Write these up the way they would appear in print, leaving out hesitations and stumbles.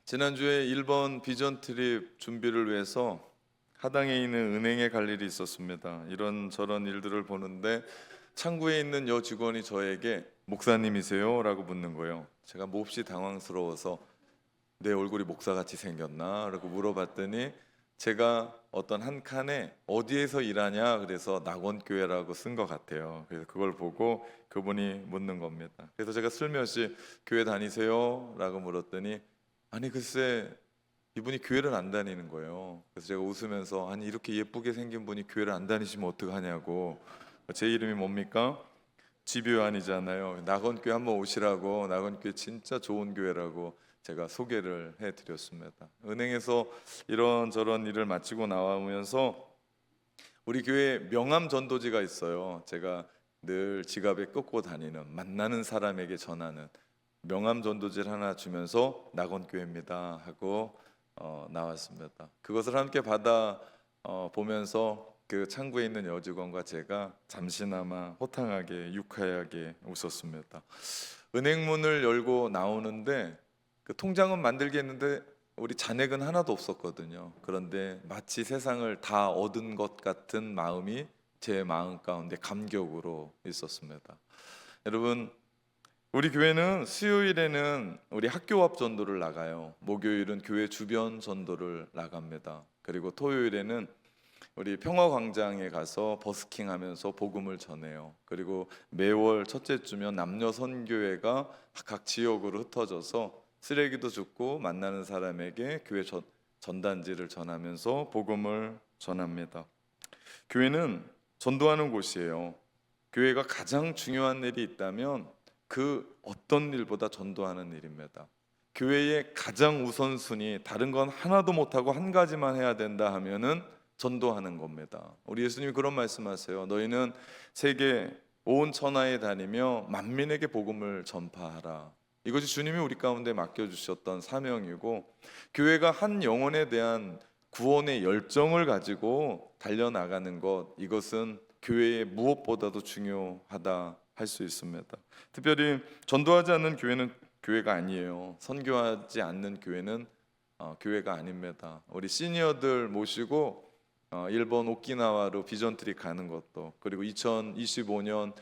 지난주에 일본 비전 트립 준비를 위해서 하당에 있는 은행에 갈 일이 있었습니다. 이런저런 일들을 보는데 창구에 있는 여직원이 저에게 목사님이세요? 라고 묻는 거예요. 제가 몹시 당황스러워서 내 얼굴이 목사같이 생겼나? 라고 물어봤더니 제가 어떤 한 칸에 어디에서 일하냐? 그래서 낙원교회라고 쓴 것 같아요. 그래서 그걸 보고 그분이 묻는 겁니다. 그래서 제가 슬며시 교회 다니세요? 라고 물었더니 아니 글쎄 이분이 교회를 안 다니는 거예요. 그래서 제가 웃으면서 아니 이렇게 예쁘게 생긴 분이 교회를 안 다니시면 어떡하냐고. 제 이름이 뭡니까? 지교환이잖아요. 낙원교회 한번 오시라고. 낙원교회 진짜 좋은 교회라고 제가 소개를 해드렸습니다. 은행에서 이런저런 일을 마치고 나오면서 우리 교회에 명함 전도지가 있어요. 제가 늘 지갑에 꽂고 다니는, 만나는 사람에게 전하는 명함 전도지를 하나 주면서 낙원교회입니다 하고 나왔습니다. 그것을 함께 받아 보면서 그 창구에 있는 여직원과 제가 잠시나마 호탕하게 유쾌하게 웃었습니다. 은행문을 열고 나오는데 그 통장은 만들겠는데 우리 잔액은 하나도 없었거든요. 그런데 마치 세상을 다 얻은 것 같은 마음이 제 마음 가운데 감격으로 있었습니다. 여러분, 우리 교회는 수요일에는 우리 학교 앞 전도를 나가요. 목요일은 교회 주변 전도를 나갑니다. 그리고 토요일에는 우리 평화광장에 가서 버스킹하면서 복음을 전해요. 그리고 매월 첫째 주면 남녀 선교회가 각 지역으로 흩어져서 쓰레기도 줍고 만나는 사람에게 교회 전단지를 전하면서 복음을 전합니다. 교회는 전도하는 곳이에요. 교회가 가장 중요한 일이 있다면 그 어떤 일보다 전도하는 일입니다. 교회의 가장 우선순위, 다른 건 하나도 못하고 한 가지만 해야 된다 하면은 전도하는 겁니다. 우리 예수님이 그런 말씀하세요. 너희는 세계 온 천하에 다니며 만민에게 복음을 전파하라. 이것이 주님이 우리 가운데 맡겨주셨던 사명이고, 교회가 한 영혼에 대한 구원의 열정을 가지고 달려나가는 것, 이것은 교회의 무엇보다도 중요하다 할 수 있습니다. 특별히 전도하지 않는 교회는 교회가 아니에요. 선교하지 않는 교회는 교회가 아닙니다. 우리 시니어들 모시고 일본 오키나와로 비전 트립 가는 것도, 그리고 2025년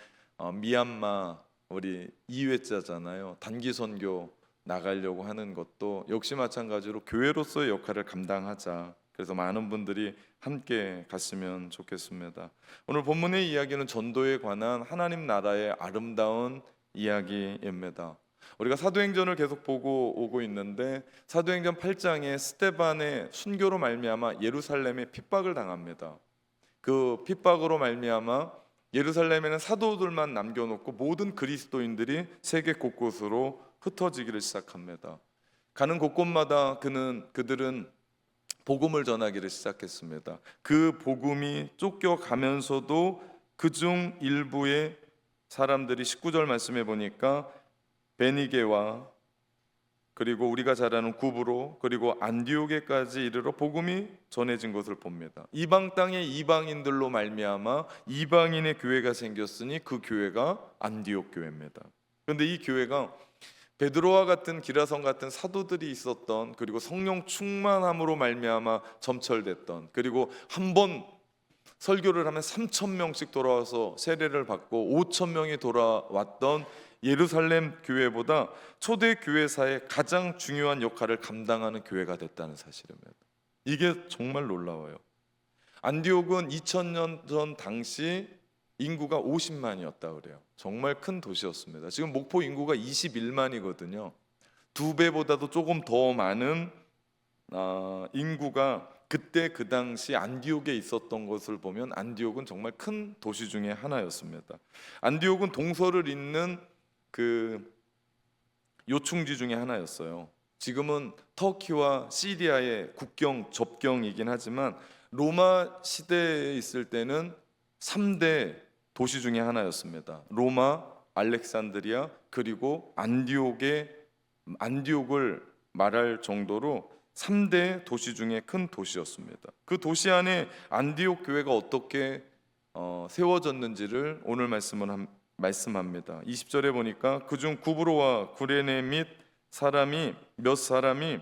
미얀마 우리 2회차잖아요. 단기 선교 나가려고 하는 것도 역시 마찬가지로 교회로서의 역할을 감당하자. 그래서 많은 분들이 함께 갔으면 좋겠습니다. 오늘 본문의 이야기는 전도에 관한 하나님 나라의 아름다운 이야기입니다. 우리가 사도행전을 계속 보고 오고 있는데 사도행전 8장에 스데반의 순교로 말미암아 예루살렘에 핍박을 당합니다. 그 핍박으로 말미암아 예루살렘에는 사도들만 남겨놓고 모든 그리스도인들이 세계 곳곳으로 흩어지기를 시작합니다. 가는 곳곳마다 그들은 복음을 전하기를 시작했습니다. 그 복음이 쫓겨가면서도 그중 일부의 사람들이 19절 말씀해 보니까 베니게와 그리고 우리가 잘 아는 구브로 그리고 안디오게까지 이르러 복음이 전해진 것을 봅니다. 이방 땅의 이방인들로 말미암아 이방인의 교회가 생겼으니 그 교회가 안디옥 교회입니다. 그런데 이 교회가 베드로와 같은 기라성 같은 사도들이 있었던, 그리고 성령 충만함으로 말미암아 점철됐던, 그리고 한 번 설교를 하면 3,000명씩 돌아와서 세례를 받고 5,000명이 돌아왔던 예루살렘 교회보다 초대 교회사의 가장 중요한 역할을 감당하는 교회가 됐다는 사실입니다. 이게 정말 놀라워요. 안디옥은 2000년 전 당시 인구가 50만이었다 그래요. 정말 큰 도시였습니다. 지금 목포 인구가 21만이거든요. 2배보다도 조금 더 많은 인구가 그때 그 당시 안디옥에 있었던 것을 보면 안디옥은 정말 큰 도시 중에 하나였습니다. 안디옥은 동서를 잇는 그 요충지 중에 하나였어요. 지금은 터키와 시리아의 국경 접경이긴 하지만 로마 시대에 있을 때는 3대 도시 중에 하나였습니다. 로마, 알렉산드리아, 그리고 안디옥을 말할 정도로 3대 도시 중에 큰 도시였습니다. 그 도시 안에 안디옥 교회가 어떻게 세워졌는지를 오늘 말씀합니다. 20절에 보니까 그중 구브로와 구레네 및 몇 사람이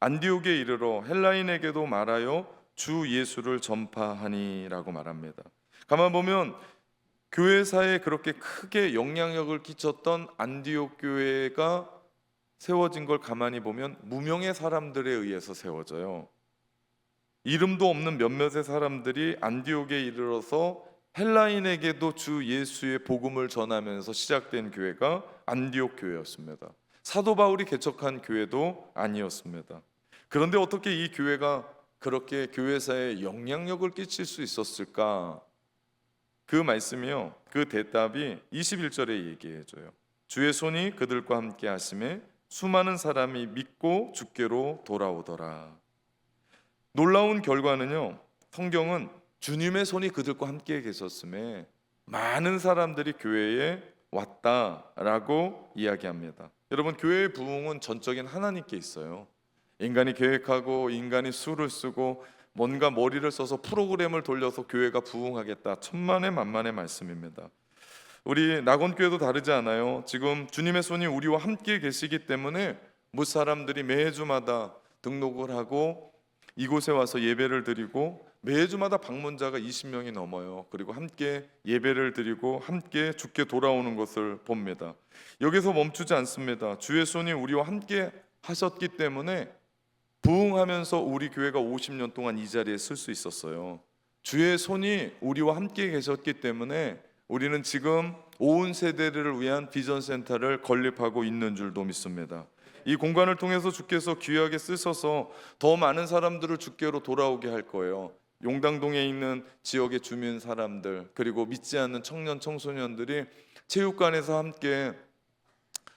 안디옥에 이르러 헬라인에게도 말하여 주 예수를 전파하니라고 말합니다. 가만 보면 교회사에 그렇게 크게 영향력을 끼쳤던 안디옥 교회가 세워진 걸 가만히 보면 무명의 사람들에 의해서 세워져요. 이름도 없는 몇몇의 사람들이 안디옥에 이르러서 헬라인에게도 주 예수의 복음을 전하면서 시작된 교회가 안디옥 교회였습니다. 사도 바울이 개척한 교회도 아니었습니다. 그런데 어떻게 이 교회가 그렇게 교회사에 영향력을 끼칠 수 있었을까? 그 말씀이요, 그 대답이 21절에 얘기해줘요. 주의 손이 그들과 함께 하심에 수많은 사람이 믿고 주께로 돌아오더라. 놀라운 결과는요, 성경은 주님의 손이 그들과 함께 계셨음에 많은 사람들이 교회에 왔다라고 이야기합니다. 여러분, 교회의 부흥은 전적인 하나님께 있어요. 인간이 계획하고 인간이 수를 쓰고 뭔가 머리를 써서 프로그램을 돌려서 교회가 부흥하겠다, 천만의 만만의 말씀입니다. 우리 낙원교회도 다르지 않아요. 지금 주님의 손이 우리와 함께 계시기 때문에 못 사람들이 매주마다 등록을 하고 이곳에 와서 예배를 드리고 매주마다 방문자가 20명이 넘어요. 그리고 함께 예배를 드리고 함께 주께 돌아오는 것을 봅니다. 여기서 멈추지 않습니다. 주의 손이 우리와 함께 하셨기 때문에 부흥하면서 우리 교회가 50년 동안 이 자리에 쓸 수 있었어요. 주의 손이 우리와 함께 계셨기 때문에 우리는 지금 온 세대를 위한 비전센터를 건립하고 있는 줄도 믿습니다. 이 공간을 통해서 주께서 귀하게 쓰셔서 더 많은 사람들을 주께로 돌아오게 할 거예요. 용당동에 있는 지역의 주민 사람들, 그리고 믿지 않는 청년 청소년들이 체육관에서 함께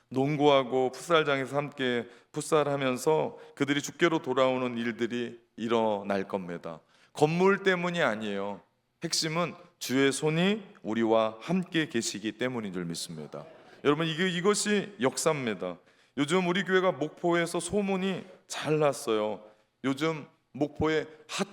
농구하고 풋살장에서 함께 풋살하면서 그들이 주께로 돌아오는 일들이 일어날 겁니다. 건물 때문이 아니에요. 핵심은 주의 손이 우리와 함께 계시기 때문인 줄 믿습니다. 여러분, 이것이 역사입니다. 요즘 우리 교회가 목포에서 소문이 잘 났어요. 요즘 목포에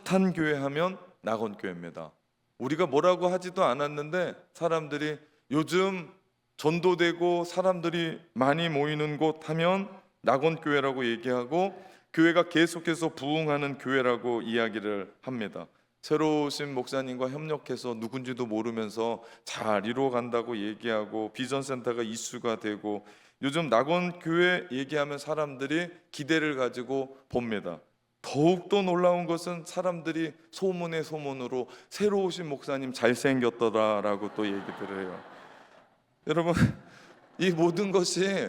핫한 교회 하면 낙원교회입니다. 우리가 뭐라고 하지도 않았는데 사람들이 요즘 전도되고 사람들이 많이 모이는 곳 하면 낙원교회라고 얘기하고 교회가 계속해서 부흥하는 교회라고 이야기를 합니다. 새로 오신 목사님과 협력해서 누군지도 모르면서 잘 이루어간다고 얘기하고 비전센터가 이슈가 되고 요즘 낙원교회 얘기하면 사람들이 기대를 가지고 봅니다. 더욱더 놀라운 것은 사람들이 소문의 소문으로 새로 오신 목사님 잘생겼더라라고 또 얘기를 해요. 여러분, 이 모든 것이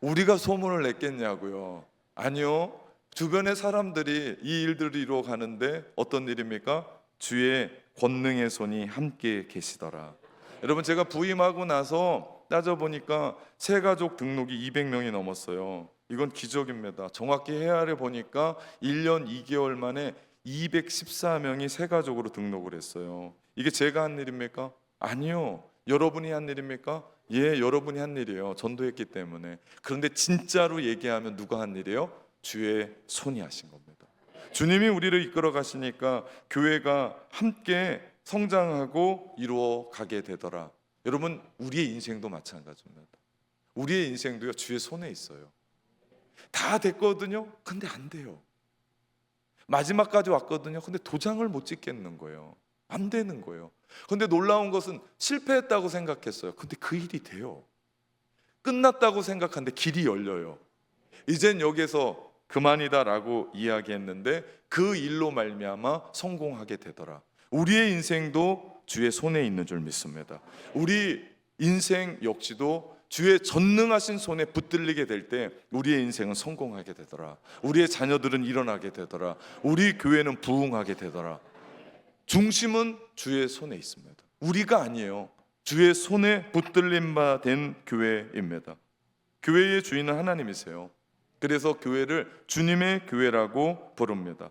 우리가 소문을 냈겠냐고요? 아니요. 주변의 사람들이 이 일들을 이루어 가는데 어떤 일입니까? 주의 권능의 손이 함께 계시더라. 여러분, 제가 부임하고 나서 따져보니까 새가족 등록이 200명이 넘었어요. 이건 기적입니다. 정확히 헤아려 보니까 1년 2개월 만에 214명이 새가족으로 등록을 했어요. 이게 제가 한 일입니까? 아니요. 여러분이 한 일입니까? 예, 여러분이 한 일이에요. 전도했기 때문에. 그런데 진짜로 얘기하면 누가 한 일이에요? 주의 손이 하신 겁니다. 주님이 우리를 이끌어 가시니까 교회가 함께 성장하고 이루어 가게 되더라. 여러분, 우리의 인생도 마찬가지입니다. 우리의 인생도요, 주의 손에 있어요. 다 됐거든요. 근데 안 돼요. 마지막까지 왔거든요. 근데 도장을 못 찍겠는 거예요. 안 되는 거예요. 근데 놀라운 것은 실패했다고 생각했어요. 근데 그 일이 돼요. 끝났다고 생각하는데 길이 열려요. 이젠 여기서 그만이다라고 이야기했는데 그 일로 말미암아 성공하게 되더라. 우리의 인생도 주의 손에 있는 줄 믿습니다. 우리 인생 역시도 주의 전능하신 손에 붙들리게 될 때 우리의 인생은 성공하게 되더라. 우리의 자녀들은 일어나게 되더라. 우리 교회는 부흥하게 되더라. 중심은 주의 손에 있습니다. 우리가 아니에요. 주의 손에 붙들림 바 된 교회입니다. 교회의 주인은 하나님이세요. 그래서 교회를 주님의 교회라고 부릅니다.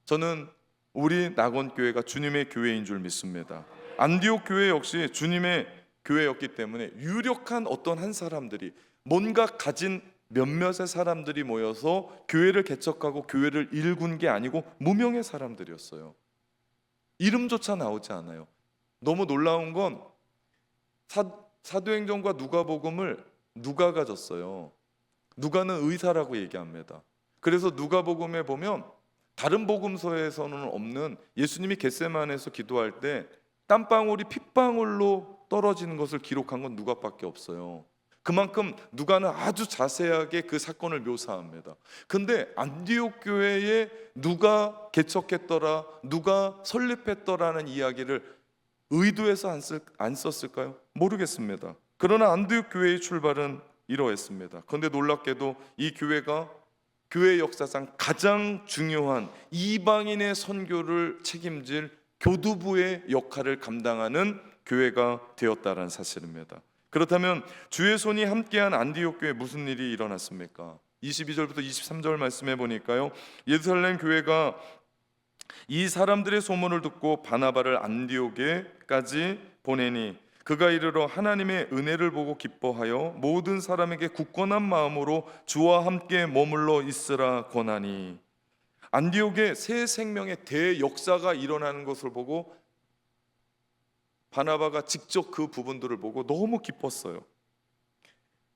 저는 우리 낙원교회가 주님의 교회인 줄 믿습니다. 안디옥 교회 역시 주님의 교회였기 때문에 유력한 어떤 한 사람들이 뭔가 가진 몇몇의 사람들이 모여서 교회를 개척하고 교회를 일군 게 아니고 무명의 사람들이었어요. 이름조차 나오지 않아요. 너무 놀라운 건 사도행전과 누가복음을 누가가 줬어요. 누가는 의사라고 얘기합니다. 그래서 누가복음에 보면 다른 복음서에서는 없는 예수님이 겟세마네에서 기도할 때 땀방울이 핏방울로 떨어지는 것을 기록한 건 누가밖에 없어요. 그만큼 누가는 아주 자세하게 그 사건을 묘사합니다. 근데 안디옥 교회에 누가 개척했더라, 누가 설립했더라는 이야기를 의도해서 안 썼을까요? 모르겠습니다. 그러나 안디옥 교회의 출발은 이러했습니다. 그런데 놀랍게도 이 교회가 교회 역사상 가장 중요한 이방인의 선교를 책임질 교두부의 역할을 감당하는 교회가 되었다는 사실입니다. 그렇다면 주의 손이 함께한 안디옥 교회에 무슨 일이 일어났습니까? 22절부터 23절 말씀해 보니까요, 예루살렘 교회가 이 사람들의 소문을 듣고 바나바를 안디옥에까지 보내니 그가 이르러 하나님의 은혜를 보고 기뻐하여 모든 사람에게 굳건한 마음으로 주와 함께 머물러 있으라 권하니. 안디옥에 새 생명의 대역사가 일어나는 것을 보고 바나바가 직접 그 부분들을 보고 너무 기뻤어요.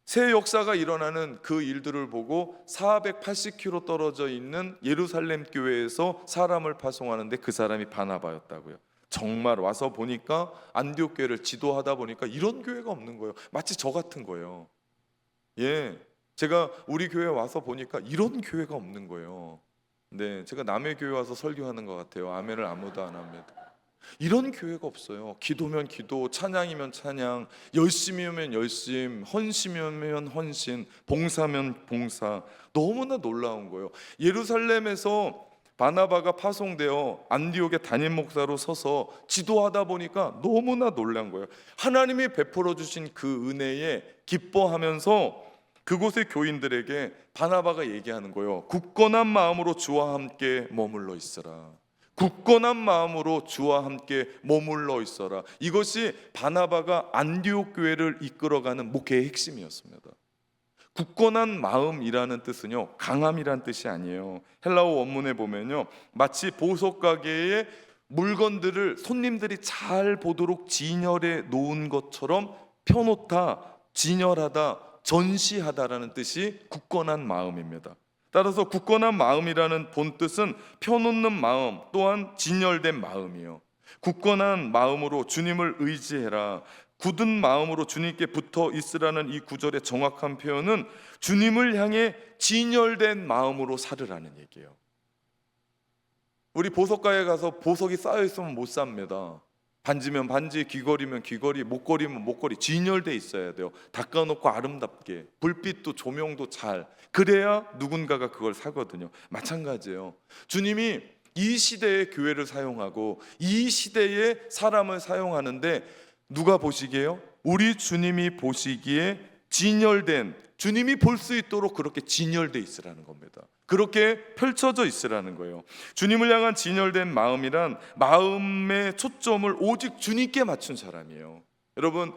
새 역사가 일어나는 그 일들을 보고 480km 떨어져 있는 예루살렘 교회에서 사람을 파송하는데 그 사람이 바나바였다고요. 정말 와서 보니까 안디옥 교회를 지도하다 보니까 이런 교회가 없는 거예요. 마치 저 같은 거예요. 제가 우리 교회 와서 보니까 이런 교회가 없는 거예요. 네, 제가 남의 교회 와서 설교하는 것 같아요. 아멘을 아무도 안 합니다. 이런 교회가 없어요. 기도면 기도, 찬양이면 찬양, 열심이면 열심, 헌신이면 헌신, 봉사면 봉사. 너무나 놀라운 거예요. 예루살렘에서 바나바가 파송되어 안디옥의 담임 목사로 서서 지도하다 보니까 너무나 놀란 거예요. 하나님이 베풀어 주신 그 은혜에 기뻐하면서 그곳의 교인들에게 바나바가 얘기하는 거예요. 굳건한 마음으로 주와 함께 머물러 있어라. 굳건한 마음으로 주와 함께 머물러 있어라. 이것이 바나바가 안디옥 교회를 이끌어가는 목회의 핵심이었습니다. 굳건한 마음이라는 뜻은요, 강함이란 뜻이 아니에요. 헬라어 원문에 보면요, 마치 보석 가게에 물건들을 손님들이 잘 보도록 진열해 놓은 것처럼 펴놓다, 진열하다, 전시하다라는 뜻이 굳건한 마음입니다. 따라서 굳건한 마음이라는 본뜻은 펴놓는 마음 또한 진열된 마음이에요. 굳건한 마음으로 주님을 의지해라, 굳은 마음으로 주님께 붙어 있으라는 이 구절의 정확한 표현은 주님을 향해 진열된 마음으로 살으라는 얘기예요. 우리 보석가에 가서 보석이 쌓여 있으면 못 삽니다. 반지면 반지, 귀걸이면 귀걸이, 목걸이면 목걸이, 진열돼 있어야 돼요. 닦아놓고 아름답게, 불빛도 조명도 잘, 그래야 누군가가 그걸 사거든요. 마찬가지예요. 주님이 이 시대의 교회를 사용하고 이 시대의 사람을 사용하는데 누가 보시기에요? 우리 주님이 보시기에 진열된, 주님이 볼 수 있도록 그렇게 진열돼 있으라는 겁니다. 그렇게 펼쳐져 있으라는 거예요. 주님을 향한 진열된 마음이란 마음의 초점을 오직 주님께 맞춘 사람이에요. 여러분,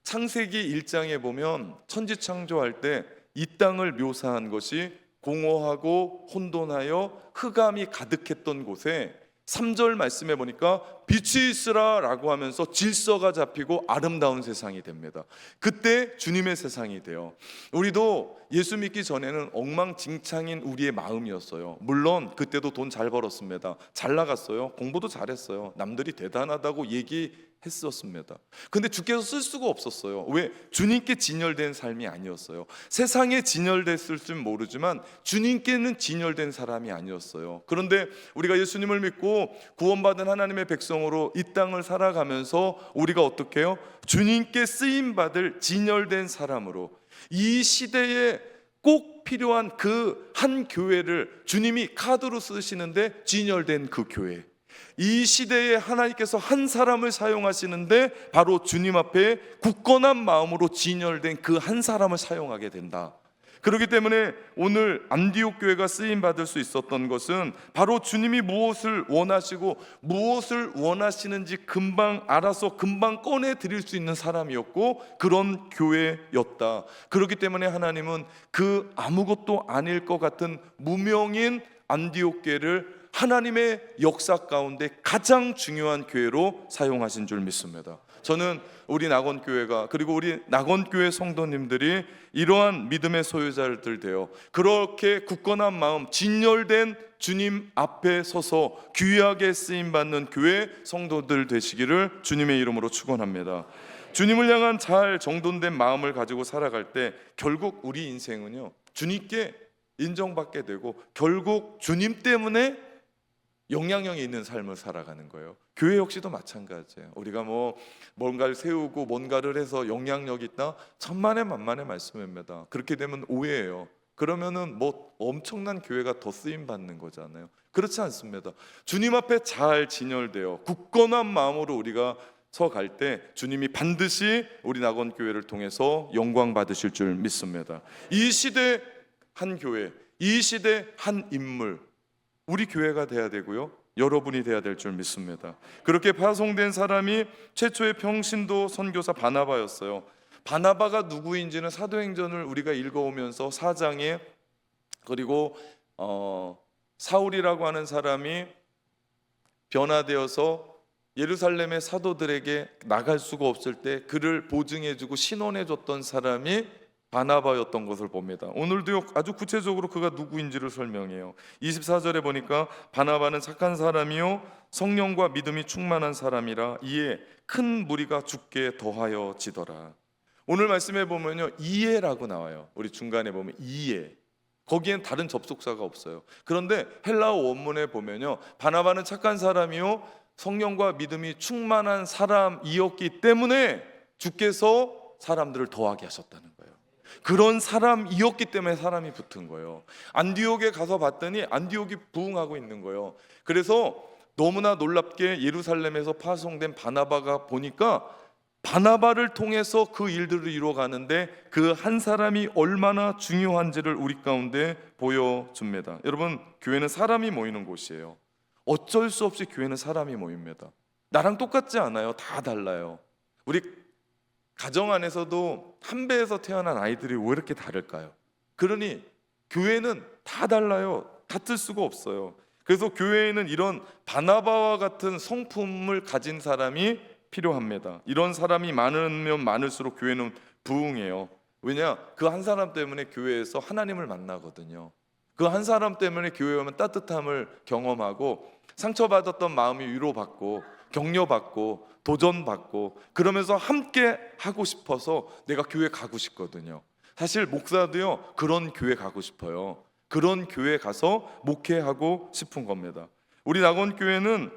창세기 1장에 보면 천지 창조할 때 이 땅을 묘사한 것이 공허하고 혼돈하여 흑암이 가득했던 곳에 3절 말씀해 보니까 빛이 있으라 라고 하면서 질서가 잡히고 아름다운 세상이 됩니다. 그때 주님의 세상이 돼요. 우리도 예수 믿기 전에는 엉망진창인 우리의 마음이었어요. 물론 그때도 돈 잘 벌었습니다. 잘 나갔어요. 공부도 잘했어요. 남들이 대단하다고 얘기했었습니다. 근데 주께서 쓸 수가 없었어요. 왜? 주님께 진열된 삶이 아니었어요. 세상에 진열됐을지는 모르지만 주님께는 진열된 사람이 아니었어요. 그런데 우리가 예수님을 믿고 구원받은 하나님의 백성으로 이 땅을 살아가면서 우리가 어떻게 해요? 주님께 쓰임받을 진열된 사람으로 이 시대에 꼭 필요한 그 한 교회를 주님이 카드로 쓰시는데 진열된 그 교회, 이 시대에 하나님께서 한 사람을 사용하시는데 바로 주님 앞에 굳건한 마음으로 진열된 그 한 사람을 사용하게 된다. 그렇기 때문에 오늘 안디옥 교회가 쓰임받을 수 있었던 것은 바로 주님이 무엇을 원하시고 무엇을 원하시는지 금방 알아서 금방 꺼내 드릴 수 있는 사람이었고 그런 교회였다. 그렇기 때문에 하나님은 그 아무것도 아닐 것 같은 무명인 안디옥 교회를 하나님의 역사 가운데 가장 중요한 교회로 사용하신 줄 믿습니다. 저는 우리 낙원교회가, 그리고 우리 낙원교회 성도님들이 이러한 믿음의 소유자들 되어 그렇게 굳건한 마음, 진열된 주님 앞에 서서 귀하게 쓰임받는 교회 성도들 되시기를 주님의 이름으로 축원합니다. 주님을 향한 잘 정돈된 마음을 가지고 살아갈 때 결국 우리 인생은요, 주님께 인정받게 되고 결국 주님 때문에 영향력이 있는 삶을 살아가는 거예요. 교회 역시도 마찬가지예요. 우리가 뭔가를 세우고 뭔가를 해서 영향력이 있다? 천만의 만만의 말씀입니다. 그렇게 되면 오해예요. 그러면은 엄청난 교회가 더 쓰임 받는 거잖아요. 그렇지 않습니다. 주님 앞에 잘 진열되어 굳건한 마음으로 우리가 서갈 때 주님이 반드시 우리 낙원교회를 통해서 영광 받으실 줄 믿습니다. 이 시대 한 교회, 이 시대 한 인물, 우리 교회가 돼야 되고요, 여러분이 돼야 될 줄 믿습니다. 그렇게 파송된 사람이 최초의 평신도 선교사 바나바였어요. 바나바가 누구인지는 사도행전을 우리가 읽어오면서 4장에, 그리고 사울이라고 하는 사람이 변화되어서 예루살렘의 사도들에게 나갈 수가 없을 때 그를 보증해주고 신원해줬던 사람이 바나바였던 것을 봅니다. 오늘도 아주 구체적으로 그가 누구인지를 설명해요. 24절에 보니까 바나바는 착한 사람이요 성령과 믿음이 충만한 사람이라 이에 큰 무리가 죽게 더하여 지더라. 오늘 말씀에 보면요, 이에라고 나와요. 우리 중간에 보면 이에, 거기엔 다른 접속사가 없어요. 그런데 헬라어 원문에 보면요, 바나바는 착한 사람이요 성령과 믿음이 충만한 사람이었기 때문에 주께서 사람들을 더하게 하셨다는 거예요. 그런 사람이었기 때문에 사람이 붙은 거예요. 안디옥에 가서 봤더니 안디옥이 부흥하고 있는 거예요. 그래서 너무나 놀랍게 예루살렘에서 파송된 바나바가 보니까 바나바를 통해서 그 일들을 이루어가는데 그 한 사람이 얼마나 중요한지를 우리 가운데 보여줍니다. 여러분, 교회는 사람이 모이는 곳이에요. 어쩔 수 없이 교회는 사람이 모입니다. 나랑 똑같지 않아요. 다 달라요. 우리 가정 안에서도 한 배에서 태어난 아이들이 왜 이렇게 다를까요? 그러니 교회는 다 달라요. 같을 수가 없어요. 그래서 교회에는 이런 바나바와 같은 성품을 가진 사람이 필요합니다. 이런 사람이 많으면 많을수록 교회는 부흥해요. 왜냐? 그 한 사람 때문에 교회에서 하나님을 만나거든요. 그 한 사람 때문에 교회 오면 따뜻함을 경험하고 상처받았던 마음이 위로받고 격려받고 도전받고 그러면서 함께 하고 싶어서 내가 교회 가고 싶거든요. 사실 목사도요, 그런 교회 가고 싶어요. 그런 교회 가서 목회하고 싶은 겁니다. 우리 낙원교회는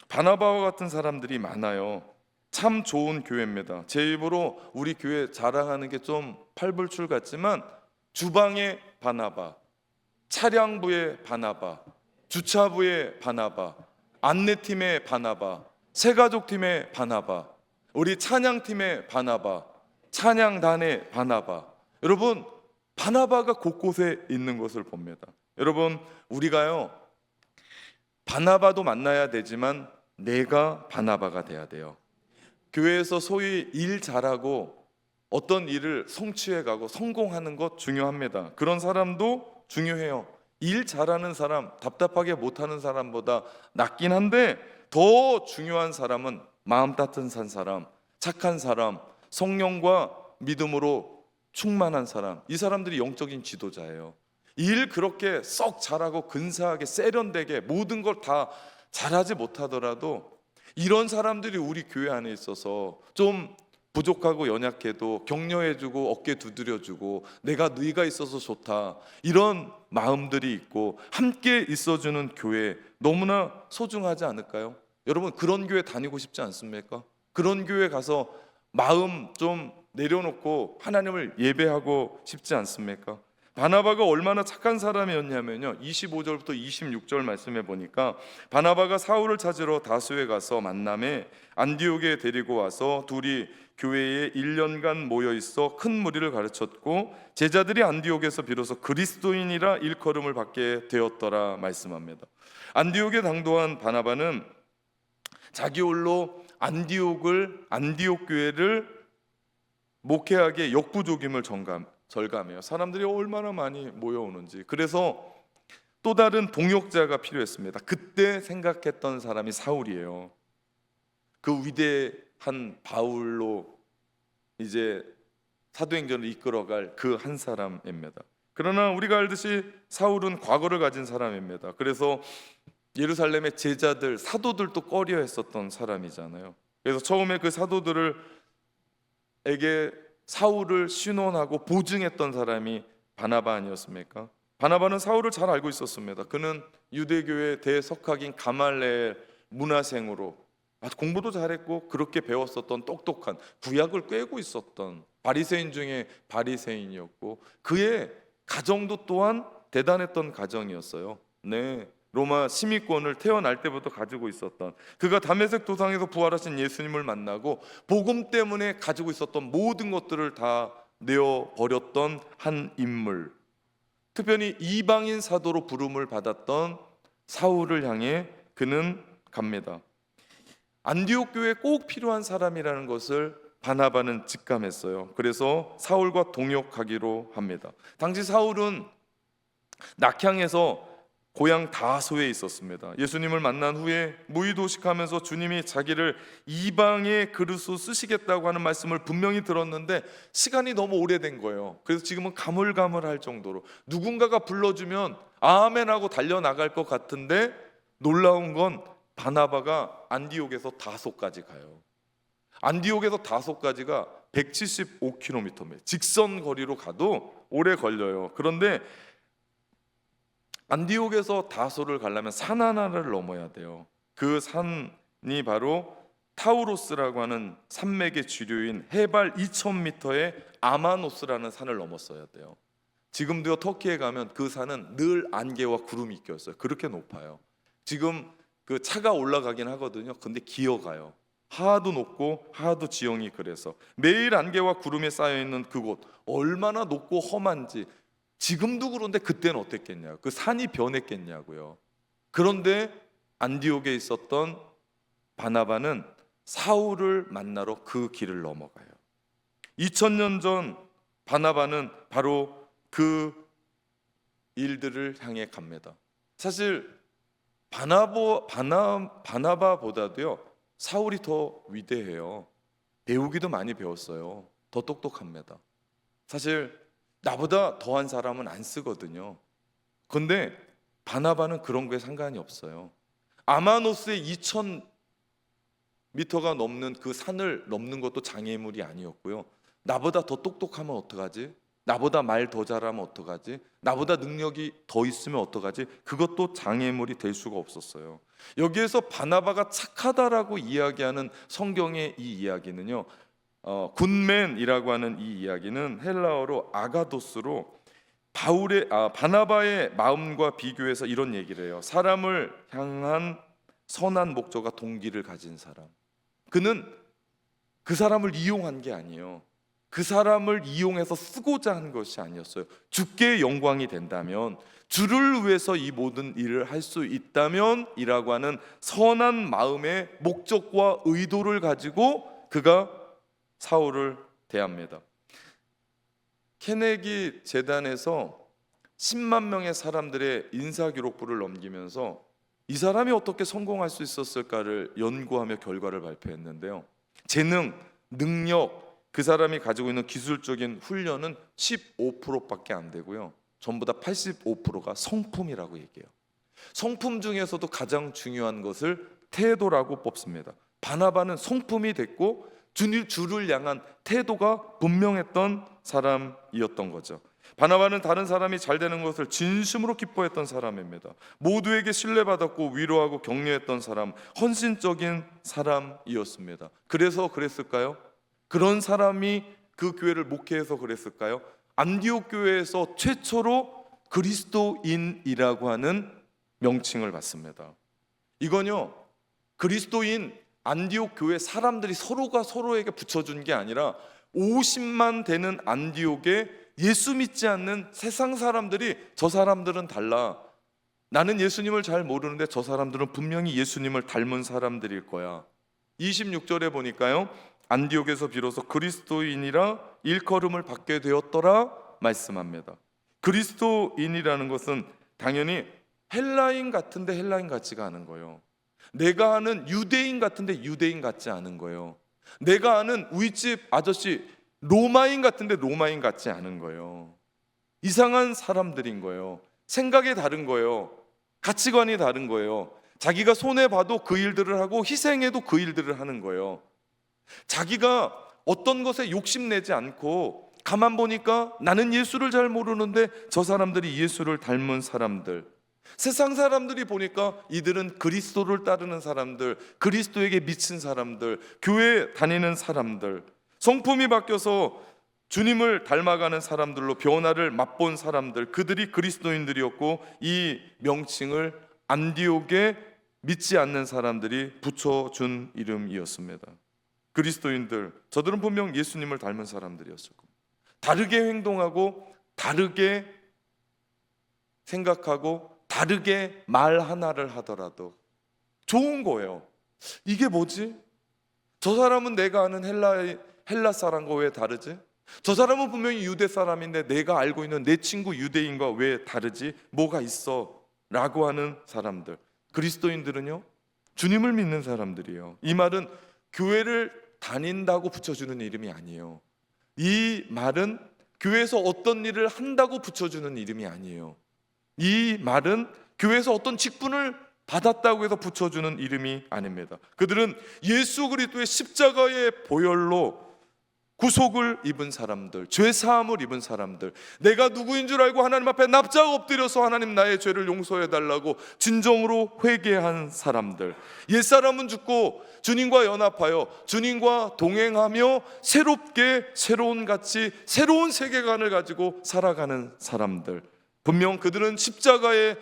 바나바와 같은 사람들이 많아요. 참 좋은 교회입니다. 제 입으로 우리 교회 자랑하는 게 좀 팔불출 같지만 주방의 바나바, 차량부의 바나바, 주차부의 바나바, 안내팀의 바나바, 새가족팀의 바나바, 우리 찬양팀의 바나바, 찬양단의 바나바. 여러분, 바나바가 곳곳에 있는 것을 봅니다. 여러분, 우리가요 바나바도 만나야 되지만 내가 바나바가 돼야 돼요. 교회에서 소위 일 잘하고 어떤 일을 성취해가고 성공하는 것 중요합니다. 그런 사람도 중요해요. 일 잘하는 사람, 답답하게 못하는 사람보다 낫긴 한데 더 중요한 사람은 마음 따뜻한 사람, 착한 사람, 성령과 믿음으로 충만한 사람. 이 사람들이 영적인 지도자예요. 일 그렇게 썩 잘하고 근사하게 세련되게 모든 걸 다 잘하지 못하더라도 이런 사람들이 우리 교회 안에 있어서 좀 부족하고 연약해도 격려해주고 어깨 두드려주고 네가 있어서 좋다, 이런 마음들이 있고 함께 있어주는 교회 너무나 소중하지 않을까요? 여러분, 그런 교회 다니고 싶지 않습니까? 그런 교회 가서 마음 좀 내려놓고 하나님을 예배하고 싶지 않습니까? 바나바가 얼마나 착한 사람이었냐면요, 25절부터 26절 말씀해 보니까 바나바가 사울을 찾으러 다수에 가서 만남에 안디옥에 데리고 와서 둘이 교회에 1년간 모여 있어 큰 무리를 가르쳤고 제자들이 안디옥에서 비로소 그리스도인이라 일컬음을 받게 되었더라 말씀합니다. 안디옥에 당도한 바나바는 자기 홀로 안디옥 교회를 목회하기에 역부족임을 절감해요. 사람들이 얼마나 많이 모여오는지. 그래서 또 다른 동역자가 필요했습니다. 그때 생각했던 사람이 사울이에요. 그 위대한 바울로 이제 사도행전을 이끌어갈 그 한 사람입니다. 그러나 우리가 알듯이 사울은 과거를 가진 사람입니다. 그래서 예루살렘의 제자들, 사도들도 꺼려 했었던 사람이잖아요. 그래서 처음에 그 사도들에게 사울을 신원하고 보증했던 사람이 바나바 아니었습니까? 바나바는 사울을 잘 알고 있었습니다. 그는 유대교의 대석학인 가말레엘 문화생으로 아주 공부도 잘했고 그렇게 배웠었던 똑똑한, 구약을 꿰고 있었던 바리새인 중에 바리새인이었고, 그의 가정도 또한 대단했던 가정이었어요. 네, 로마 시민권을 태어날 때부터 가지고 있었던, 그가 다메섹 도상에서 부활하신 예수님을 만나고 복음 때문에 가지고 있었던 모든 것들을 다 내어버렸던 한 인물, 특별히 이방인 사도로 부름을 받았던 사울을 향해 그는 갑니다. 안디옥 교회에 꼭 필요한 사람이라는 것을 바나바는 직감했어요. 그래서 사울과 동역하기로 합니다. 당시 사울은 낙향에서 고향 다소에 있었습니다. 예수님을 만난 후에 무의도식하면서 주님이 자기를 이방의 그릇으로 쓰시겠다고 하는 말씀을 분명히 들었는데 시간이 너무 오래된 거예요. 그래서 지금은 가물가물할 정도로 누군가가 불러주면 아멘하고 달려나갈 것 같은데, 놀라운 건 바나바가 안디옥에서 다소까지 가요. 안디옥에서 다소까지가 175km입니다. 직선 거리로 가도 오래 걸려요. 그런데 안디옥에서 다소를 가려면 산 하나를 넘어야 돼요. 그 산이 바로 타우로스라고 하는 산맥의 주류인 해발 2000m의 아마노스라는 산을 넘었어야 돼요. 지금도요, 터키에 가면 그 산은 늘 안개와 구름이 껴있어요. 그렇게 높아요. 지금 그 차가 올라가긴 하거든요. 근데 기어가요. 하도 높고 하도 지형이 그래서 매일 안개와 구름에 쌓여있는 그곳, 얼마나 높고 험한지 지금도 그런데 그때는 어땠겠냐고, 그 산이 변했겠냐고요. 그런데 안디옥에 있었던 바나바는 사울을 만나러 그 길을 넘어가요. 2000년 전 바나바는 바로 그 일들을 향해 갑니다. 사실 바나바보다도요 사울이 더 위대해요. 배우기도 많이 배웠어요. 더 똑똑합니다. 사실 나보다 더한 사람은 안 쓰거든요. 그런데 바나바는 그런 거에 상관이 없어요. 아마노스의 2000m가 넘는 그 산을 넘는 것도 장애물이 아니었고요. 나보다 더 똑똑하면 어떡하지? 나보다 말 더 잘하면 어떡하지? 나보다 능력이 더 있으면 어떡하지? 그것도 장애물이 될 수가 없었어요. 여기에서 바나바가 착하다라고 이야기하는 성경의 이 이야기는요, 굿맨이라고 하는 이 이야기는 헬라어로 아가도스로 바나바의 마음과 비교해서 이런 얘기를 해요. 사람을 향한 선한 목적과 동기를 가진 사람. 그는 그 사람을 이용한 게 아니에요. 그 사람을 이용해서 쓰고자 한 것이 아니었어요. 주께 영광이 된다면, 주를 위해서 이 모든 일을 할 수 있다면 이라고 하는 선한 마음의 목적과 의도를 가지고 그가 사울을 대합니다. 케네기 재단에서 10만 명의 사람들의 인사기록부를 넘기면서 이 사람이 어떻게 성공할 수 있었을까를 연구하며 결과를 발표했는데요, 재능, 능력, 그 사람이 가지고 있는 기술적인 훈련은 15%밖에 안 되고요, 전부 다 85%가 성품이라고 얘기해요. 성품 중에서도 가장 중요한 것을 태도라고 뽑습니다. 바나바는 성품이 됐고 주를 향한 태도가 분명했던 사람이었던 거죠. 바나바는 다른 사람이 잘 되는 것을 진심으로 기뻐했던 사람입니다. 모두에게 신뢰받았고 위로하고 격려했던 사람, 헌신적인 사람이었습니다. 그래서 그랬을까요? 그런 사람이 그 교회를 목회해서 그랬을까요? 안디옥 교회에서 최초로 그리스도인이라고 하는 명칭을 받습니다. 이건요, 그리스도인 안디옥 교회 사람들이 서로가 서로에게 붙여준 게 아니라 50만 되는 안디옥에 예수 믿지 않는 세상 사람들이, 저 사람들은 달라, 나는 예수님을 잘 모르는데 저 사람들은 분명히 예수님을 닮은 사람들일 거야. 26절에 보니까요, 안디옥에서 비로소 그리스도인이라 일컬음을 받게 되었더라 말씀합니다. 그리스도인이라는 것은 당연히 헬라인 같은데 헬라인 같지가 않은 거예요. 내가 아는 유대인 같은데 유대인 같지 않은 거예요. 내가 아는 우리집 아저씨 로마인 같은데 로마인 같지 않은 거예요. 이상한 사람들인 거예요. 생각이 다른 거예요. 가치관이 다른 거예요. 자기가 손해봐도 그 일들을 하고 희생해도 그 일들을 하는 거예요. 자기가 어떤 것에 욕심내지 않고 가만 보니까 나는 예수를 잘 모르는데 저 사람들이 예수를 닮은 사람들, 세상 사람들이 보니까 이들은 그리스도를 따르는 사람들, 그리스도에게 미친 사람들, 교회 다니는 사람들, 성품이 바뀌어서 주님을 닮아가는 사람들로 변화를 맛본 사람들, 그들이 그리스도인들이었고 이 명칭을 안디옥에 믿지 않는 사람들이 붙여준 이름이었습니다. 그리스도인들, 저들은 분명 예수님을 닮은 사람들이었을 겁니다. 다르게 행동하고 다르게 생각하고 다르게 말 하나를 하더라도 좋은 거예요. 이게 뭐지? 저 사람은 내가 아는 헬라 사람과 왜 다르지? 저 사람은 분명히 유대 사람인데 내가 알고 있는 내 친구 유대인과 왜 다르지? 뭐가 있어? 라고 하는 사람들. 그리스도인들은요, 주님을 믿는 사람들이에요. 이 말은 교회를 다닌다고 붙여주는 이름이 아니에요. 이 말은 교회에서 어떤 일을 한다고 붙여주는 이름이 아니에요. 이 말은 교회에서 어떤 직분을 받았다고 해서 붙여주는 이름이 아닙니다. 그들은 예수 그리스도의 십자가의 보혈로 구속을 입은 사람들, 죄사함을 입은 사람들, 내가 누구인 줄 알고 하나님 앞에 납작 엎드려서 하나님 나의 죄를 용서해달라고 진정으로 회개한 사람들, 옛사람은 죽고 주님과 연합하여 주님과 동행하며 새롭게 새로운 가치, 새로운 세계관을 가지고 살아가는 사람들. 분명 그들은 십자가의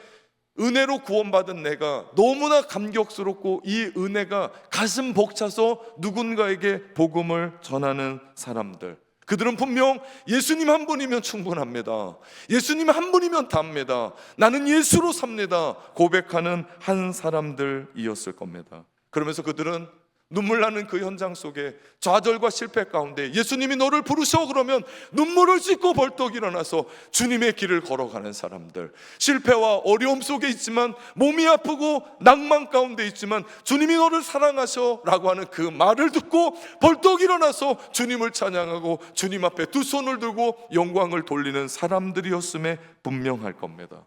은혜로 구원받은 내가 너무나 감격스럽고 이 은혜가 가슴 벅차서 누군가에게 복음을 전하는 사람들. 그들은 분명 예수님 한 분이면 충분합니다. 예수님 한 분이면 답니다. 나는 예수로 삽니다. 고백하는 한 사람들이었을 겁니다. 그러면서 그들은 눈물 나는 그 현장 속에 좌절과 실패 가운데 예수님이 너를 부르셔 그러면 눈물을 씻고 벌떡 일어나서 주님의 길을 걸어가는 사람들, 실패와 어려움 속에 있지만 몸이 아프고 낭만 가운데 있지만 주님이 너를 사랑하셔 라고 하는 그 말을 듣고 벌떡 일어나서 주님을 찬양하고 주님 앞에 두 손을 들고 영광을 돌리는 사람들이었음에 분명할 겁니다.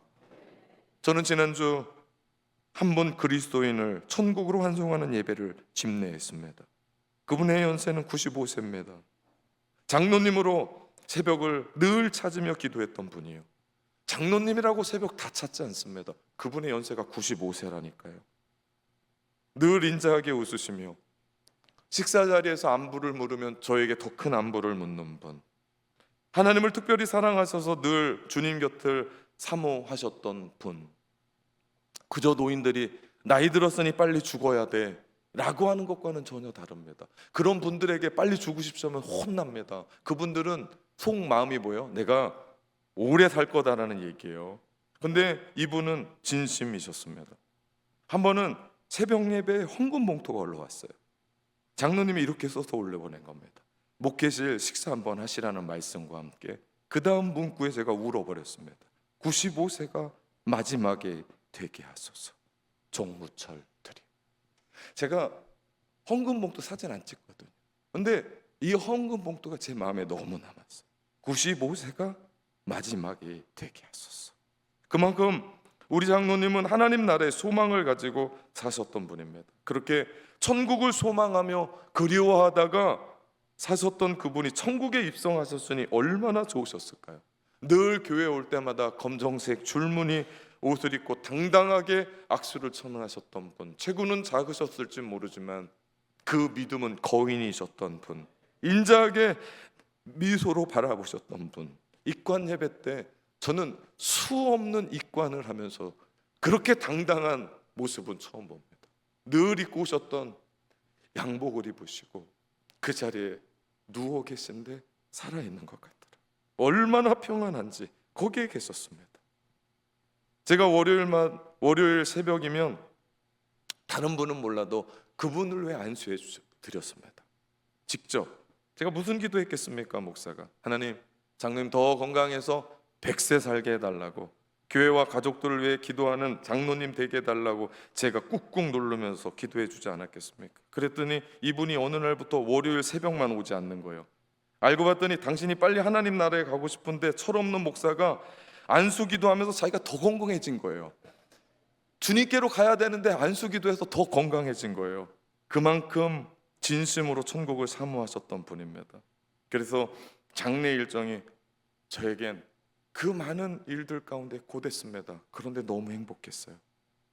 저는 지난주 한 분 그리스도인을 천국으로 환송하는 예배를 집례했습니다. 그분의 연세는 95세입니다. 장로님으로 새벽을 늘 찾으며 기도했던 분이에요. 장로님이라고 새벽 다 찾지 않습니다. 그분의 연세가 95세라니까요. 늘 인자하게 웃으시며 식사 자리에서 안부를 물으면 저에게 더 큰 안부를 묻는 분, 하나님을 특별히 사랑하셔서 늘 주님 곁을 사모하셨던 분, 그저 노인들이 나이 들었으니 빨리 죽어야 돼 라고 하는 것과는 전혀 다릅니다. 그런 분들에게 빨리 죽으십시오 하면 혼납니다. 그분들은 속마음이 뭐예요? 내가 오래 살 거다라는 얘기예요. 근데 이분은 진심이셨습니다. 한 번은 새벽 예배에 헌금 봉투가 올라왔어요. 장로님이 이렇게 써서 올려보낸 겁니다. 목회실 식사 한번 하시라는 말씀과 함께 그 다음 문구에 제가 울어버렸습니다. 95세가 마지막에 되게 하소서. 정무철 드림. 제가 헌금 봉투 사진 안 찍거든요. 근데 이 헌금 봉투가 제 마음에 너무 남았어요. 95세가 마지막에 되게 하소서. 그만큼 우리 장로님은 하나님 나라의 소망을 가지고 사셨던 분입니다. 그렇게 천국을 소망하며 그리워하다가 사셨던 그분이 천국에 입성하셨으니 얼마나 좋으셨을까요? 늘 교회 올 때마다 검정색 줄무늬 옷을 입고 당당하게 악수를 청하셨던 분, 체구는 작으셨을지 모르지만 그 믿음은 거인이셨던 분, 인자하게 미소로 바라보셨던 분. 입관 예배 때 저는 수없는 입관을 하면서 그렇게 당당한 모습은 처음 봅니다. 늘 입고 오셨던 양복을 입으시고 그 자리에 누워 계신데 살아있는 것 같더라고요. 얼마나 평안한지 거기에 계셨습니다. 제가 월요일 새벽이면 다른 분은 몰라도 그분을 왜 안수해 드렸습니다. 직접 제가 무슨 기도했겠습니까? 목사가 하나님, 장로님 더 건강해서 100세 살게 해달라고 교회와 가족들을 위해 기도하는 장로님 되게 해달라고 제가 꾹꾹 누르면서 기도해 주지 않았겠습니까? 그랬더니 이분이 어느 날부터 월요일 새벽만 오지 않는 거예요. 알고 봤더니 당신이 빨리 하나님 나라에 가고 싶은데 철없는 목사가 안수 기도하면서 자기가 더 건강해진 거예요. 주님께로 가야 되는데 안수 기도해서 더 건강해진 거예요. 그만큼 진심으로 천국을 사모하셨던 분입니다. 그래서 장례 일정이 저에겐 그 많은 일들 가운데 고됐습니다. 그런데 너무 행복했어요.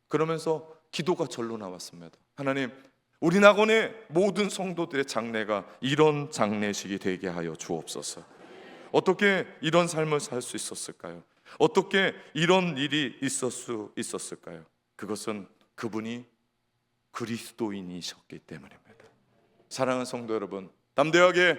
그러면서 기도가 절로 나왔습니다. 하나님, 우리 낙원의 모든 성도들의 장례가 이런 장례식이 되게 하여 주옵소서. 어떻게 이런 삶을 살 수 있었을까요? 어떻게 이런 일이 있을 수 있었을까요? 그것은 그분이 그리스도인이셨기 때문입니다. 사랑하는 성도 여러분, 담대하게